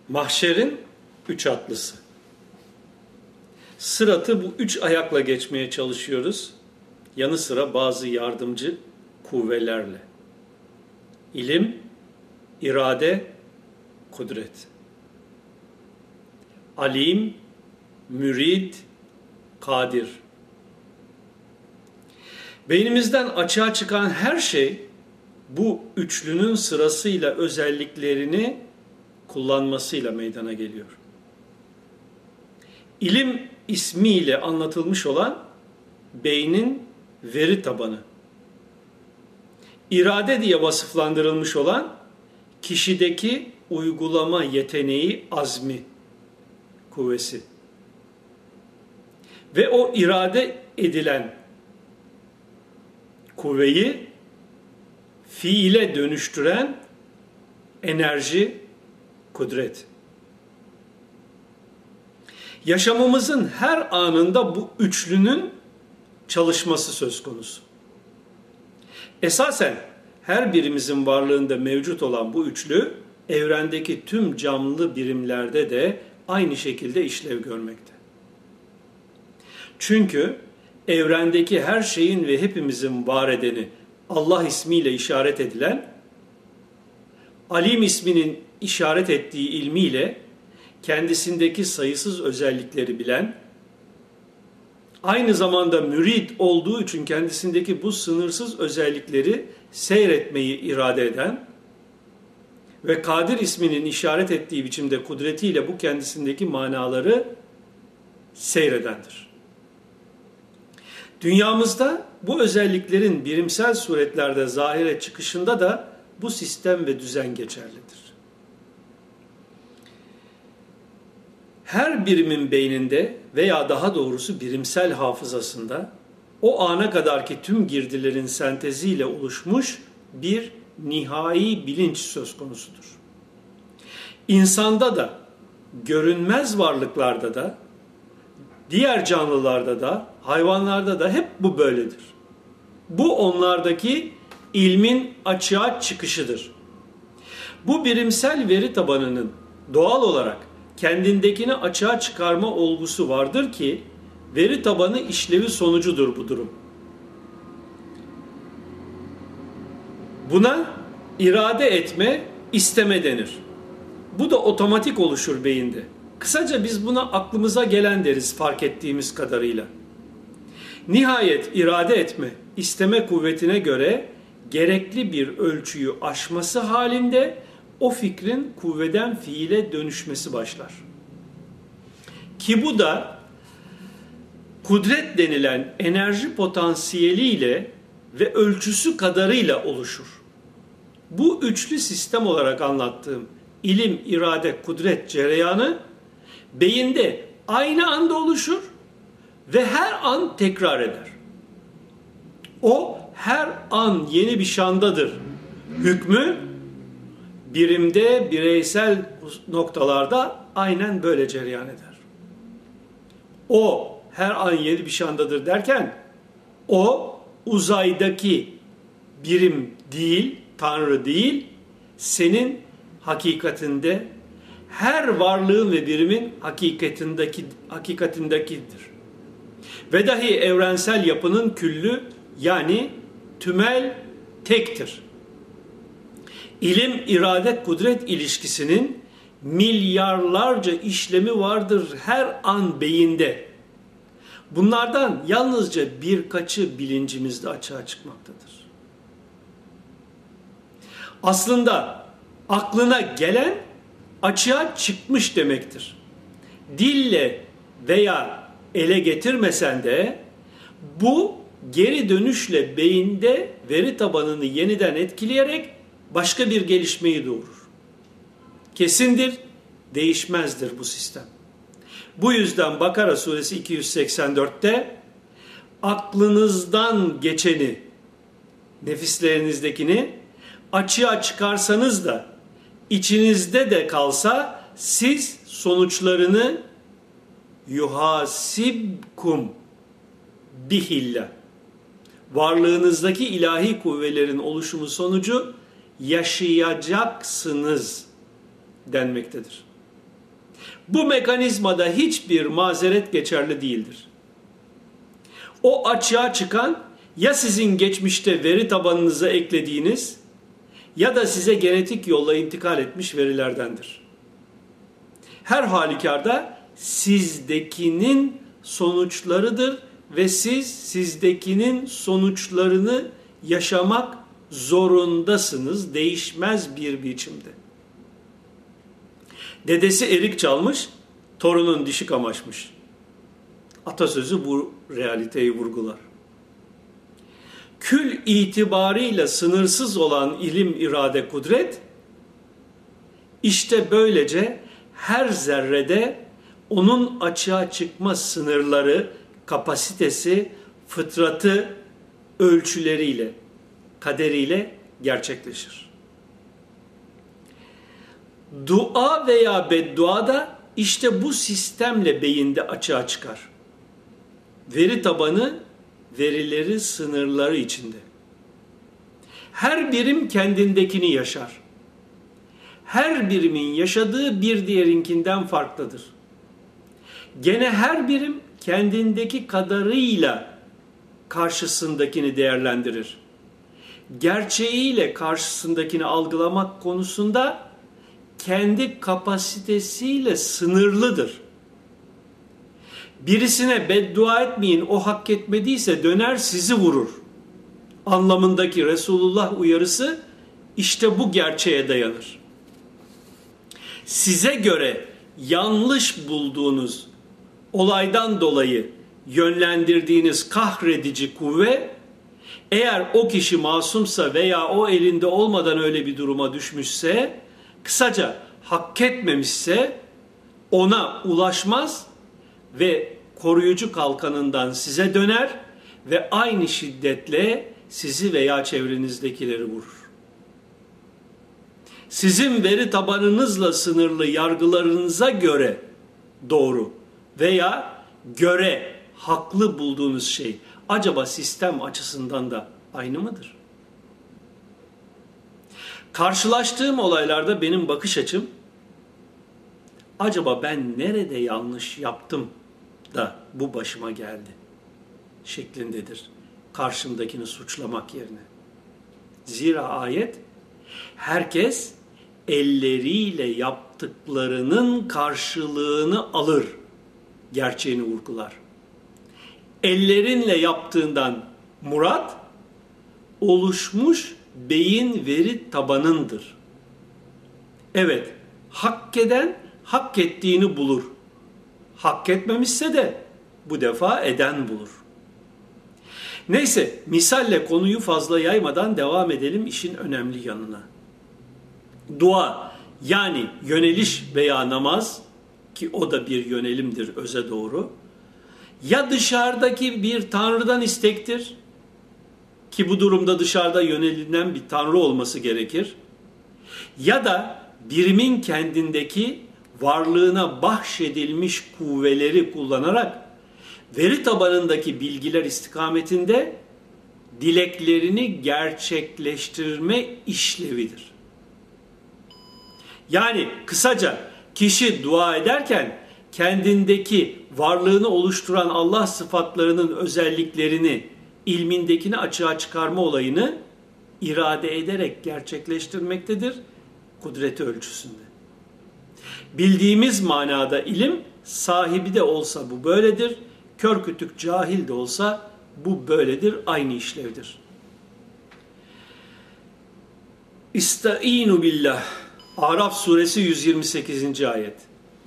Mahşerin üç atlısı. Sıratı bu üç ayakla geçmeye çalışıyoruz. Yanı sıra bazı yardımcı kuvvelerle. İlim, irade, kudret. Alim, mürid, kadir. Beynimizden açığa çıkan her şey bu üçlünün sırasıyla özelliklerini kullanmasıyla meydana geliyor. İlim ismiyle anlatılmış olan beynin veri tabanı. İrade diye vasıflandırılmış olan kişideki uygulama yeteneği, azmi, kuvvesi. Ve o irade edilen kuvveyi fiile dönüştüren enerji, kudret. Yaşamımızın her anında bu üçlünün çalışması söz konusu. Esasen her birimizin varlığında mevcut olan bu üçlü, evrendeki tüm canlı birimlerde de aynı şekilde işlev görmekte. Çünkü evrendeki her şeyin ve hepimizin var edeni Allah ismiyle işaret edilen, Alim isminin işaret ettiği ilmiyle kendisindeki sayısız özellikleri bilen, aynı zamanda mürid olduğu için kendisindeki bu sınırsız özellikleri seyretmeyi irade eden ve Kadir isminin işaret ettiği biçimde kudretiyle bu kendisindeki manaları seyredendir. Dünyamızda bu özelliklerin birimsel suretlerde zahire çıkışında da bu sistem ve düzen geçerlidir. Her birimin beyninde veya daha doğrusu birimsel hafızasında o ana kadarki tüm girdilerin senteziyle oluşmuş bir nihai bilinç söz konusudur. İnsanda da, görünmez varlıklarda da, diğer canlılarda da, hayvanlarda da hep bu böyledir. Bu onlardaki ilmin açığa çıkışıdır. Bu birimsel veri tabanının doğal olarak kendindekini açığa çıkarma olgusu vardır ki veri tabanı işlevi sonucudur bu durum. Buna irade etme, isteme denir. Bu da otomatik oluşur beyinde. Kısaca biz buna aklımıza gelen deriz fark ettiğimiz kadarıyla. Nihayet irade etme, isteme kuvvetine göre gerekli bir ölçüyü aşması halinde o fikrin kuvveden fiile dönüşmesi başlar. Ki bu da kudret denilen enerji potansiyeliyle ve ölçüsü kadarıyla oluşur. Bu üçlü sistem olarak anlattığım ilim, irade, kudret cereyanı beyinde aynı anda oluşur ve her an tekrar eder. O her an yeni bir şandadır. Hükmü birimde, bireysel noktalarda aynen böyle cereyan eder. O her an yeni bir şandadır derken o uzaydaki birim değil, Tanrı değil, senin hakikatinde her varlığın ve birimin hakikatindekidir. Ve dahi evrensel yapının küllü yani tümel tektir. İlim, irade, kudret ilişkisinin milyarlarca işlemi vardır her an beyinde. Bunlardan yalnızca birkaçı bilincimizde açığa çıkmaktadır. Aslında aklına gelen açığa çıkmış demektir. Dille veya ele getirmesen de bu geri dönüşle beyinde veri tabanını yeniden etkileyerek başka bir gelişmeyi doğurur. Kesindir, değişmezdir bu sistem. Bu yüzden Bakara suresi 284'te aklınızdan geçeni, nefislerinizdekini açığa çıkarsanız da içinizde de kalsa siz sonuçlarını yuhasibkum bihillah, varlığınızdaki ilahi kuvvelerin oluşumu sonucu yaşayacaksınız denmektedir. Bu mekanizmada hiçbir mazeret geçerli değildir. O açığa çıkan ya sizin geçmişte veri tabanınıza eklediğiniz ya da size genetik yolla intikal etmiş verilerdendir. Her halükarda sizdekinin sonuçlarıdır ve siz sizdekinin sonuçlarını yaşamak zorundasınız değişmez bir biçimde. Dedesi erik çalmış, torunun dişi kamaşmış. Atasözü bu realiteyi vurgular. Kül itibarıyla sınırsız olan ilim, irade, kudret, işte böylece her zerrede onun açığa çıkma sınırları, kapasitesi, fıtratı, ölçüleriyle, kaderiyle gerçekleşir. Dua veya beddua da işte bu sistemle beyinde açığa çıkar. Veri tabanı, verileri sınırları içinde. Her birim kendindekini yaşar. Her birimin yaşadığı bir diğerinkinden farklıdır. Gene her birim kendindeki kadarıyla karşısındakini değerlendirir. Gerçeğiyle karşısındakini algılamak konusunda kendi kapasitesiyle sınırlıdır. Birisine beddua etmeyin, o hak etmediyse döner sizi vurur anlamındaki Resulullah uyarısı işte bu gerçeğe dayanır. Size göre yanlış bulduğunuz olaydan dolayı yönlendirdiğiniz kahredici kuvve, eğer o kişi masumsa veya o elinde olmadan öyle bir duruma düşmüşse, kısaca hak etmemişse ona ulaşmaz ve koruyucu kalkanından size döner ve aynı şiddetle sizi veya çevrenizdekileri vurur. Sizin veri tabanınızla sınırlı yargılarınıza göre doğru veya göre haklı bulduğunuz şey acaba sistem açısından da aynı mıdır? Karşılaştığım olaylarda benim bakış açım acaba ben nerede yanlış yaptım da bu başıma geldi şeklindedir. Karşımdakini suçlamak yerine. Zira ayet herkes elleriyle yaptıklarının karşılığını alır gerçeğini vurgular. Ellerinle yaptığından murat oluşmuş beyin veri tabanındır. Evet, hak eden hak ettiğini bulur. Hak etmemişse de bu defa eden bulur. Neyse, misalle konuyu fazla yaymadan devam edelim işin önemli yanına. Dua yani yöneliş veya namaz ki o da bir yönelimdir öze doğru. Ya dışarıdaki bir tanrıdan istektir ki bu durumda dışarıda yönelilen bir tanrı olması gerekir. Ya da birimin kendindeki varlığına bahşedilmiş kuvveleri kullanarak veri tabanındaki bilgiler istikametinde dileklerini gerçekleştirme işlevidir. Yani kısaca kişi dua ederken kendindeki varlığını oluşturan Allah sıfatlarının özelliklerini, ilmindekini açığa çıkarma olayını irade ederek gerçekleştirmektedir kudreti ölçüsünde. Bildiğimiz manada ilim sahibi de olsa bu böyledir, kör kütük cahil de olsa bu böyledir, aynı işlevdir. İstaînu billah. Araf suresi 128. ayet.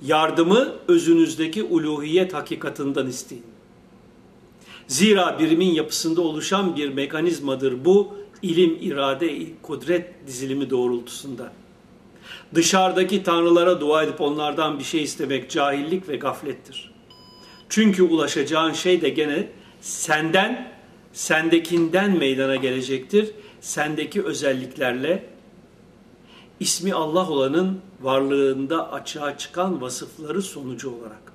Yardımı özünüzdeki uluhiyet hakikatından isteyin. Zira birimin yapısında oluşan bir mekanizmadır bu ilim, irade, kudret dizilimi doğrultusunda. Dışarıdaki tanrılara dua edip onlardan bir şey istemek cahillik ve gaflettir. Çünkü ulaşacağın şey de gene senden, sendekinden meydana gelecektir. Sendeki özelliklerle ismi Allah olanın varlığında açığa çıkan vasıfları sonucu olarak.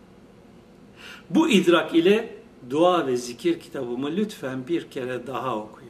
Bu idrak ile dua ve zikir kitabımı lütfen bir kere daha okuyun.